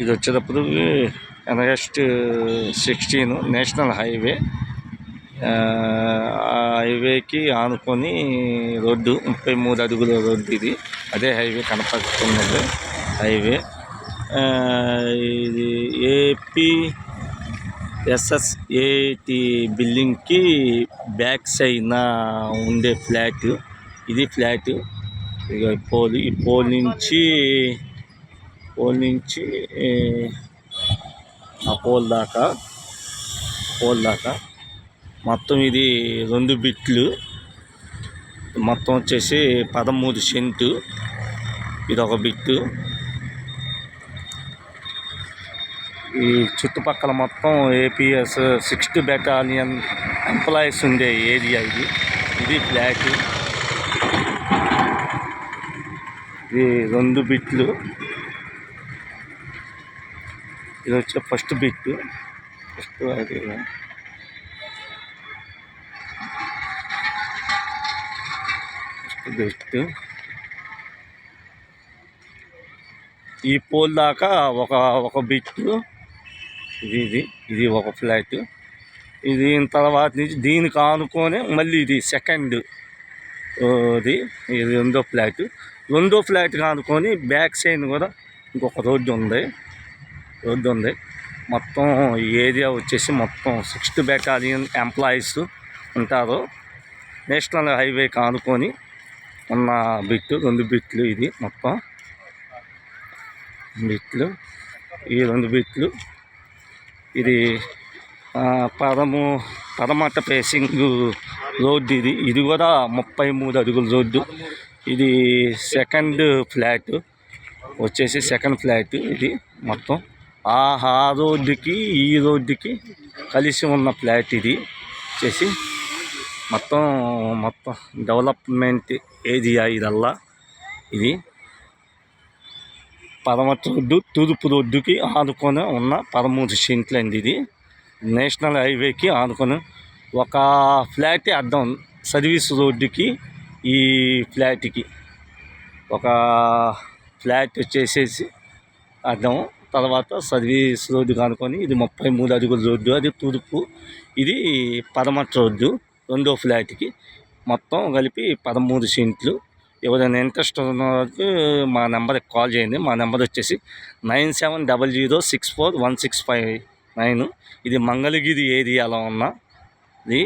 ఇది వచ్చేటప్పుడు NH 16 national highway. ఆ హైవేకి ఆనుకొని రోడ్డు 33 అడుగుల రోడ్డు ఇది. అదే హైవే కనపడుతున్నది హైవే. ఇది APSSAT బిల్డింగ్కి బ్యాక్ సైడ్న ఉండే ఫ్లాట్ ఇది. ఫ్లాట్ ఇక ఈ పోల్ నుంచి ఆ పోల్ దాకా మొత్తం ఇది 2 బిట్లు. మొత్తం వచ్చేసి 13 సెంటు. ఇది ఒక బిట్టు. ఈ చుట్టుపక్కల మొత్తం APS 6th బెటాలియన్ ఎంప్లాయీస్ ఉండే ఏరియా ఇది. ఇది ఫ్లాట్. ఇది 2 బిట్లు. ఇది వచ్చే ఫస్ట్ బిట్. అది బిట్. ఈ పోల్ దాకా ఒక బిట్టు. ఇది ఒక ఫ్లాట్. ఇది తర్వాత నుంచి దీనికి ఆనుకొని మళ్ళీ ఇది సెకండ్ ఇది 2వ ఫ్లాట్. 2వ ఫ్లాట్కి ఆనుకొని బ్యాక్ సైడ్ కూడా ఇంకొక రోడ్డు ఉంది. మొత్తం ఈ ఏరియా వచ్చేసి మొత్తం 6th బెటాలియన్ ఎంప్లాయీస్ ఉంటారు. నేషనల్ హైవేకి ఆనుకొని ఉన్న బిట్లు 2 బిట్లు. ఇది మొత్తం బిట్లు. ఈ 2 బిట్లు. ఇది పడమట ఫేసింగ్ రోడ్డు ఇది. ఇది కూడా 33 అడుగుల రోడ్డు. ఇది సెకండ్ ఫ్లాట్ వచ్చేసి సెకండ్ ఫ్లాట్ ఇది. మొత్తం ఆ రోడ్డుకి ఈ రోడ్డుకి కలిసి ఉన్న ఫ్లాట్ ఇది వచ్చేసి మొత్తం డెవలప్మెంట్ ఏరియా ఇదల్లా. ఇది పడమట రోడ్డు తూర్పు రోడ్డుకి ఆనుకొని ఉన్న 13 సెంట్లు అండి. ఇది నేషనల్ హైవేకి ఆనుకొని ఒక ఫ్లాట్ అద్దం. సర్వీస్ రోడ్డుకి ఈ ఫ్లాట్కి ఒక ఫ్లాట్ వచ్చేసేసి అద్దం. తర్వాత సర్వీస్ రోడ్డు కానుకొని ఇది 33 అడుగుల రోడ్డు. అది తూర్పు. ఇది పడమట రోడ్డు 2వ ఫ్లాట్కి. మొత్తం కలిపి 13 సెంట్లు. ఎవరైనా ఇంట్రెస్ట్ ఉన్న వాళ్ళకి మా నెంబర్కి కాల్ చేయండి. మా నెంబర్ వచ్చేసి 9700641659. ఇది మంగళగిరి ఏరియాలో ఉన్న ఇది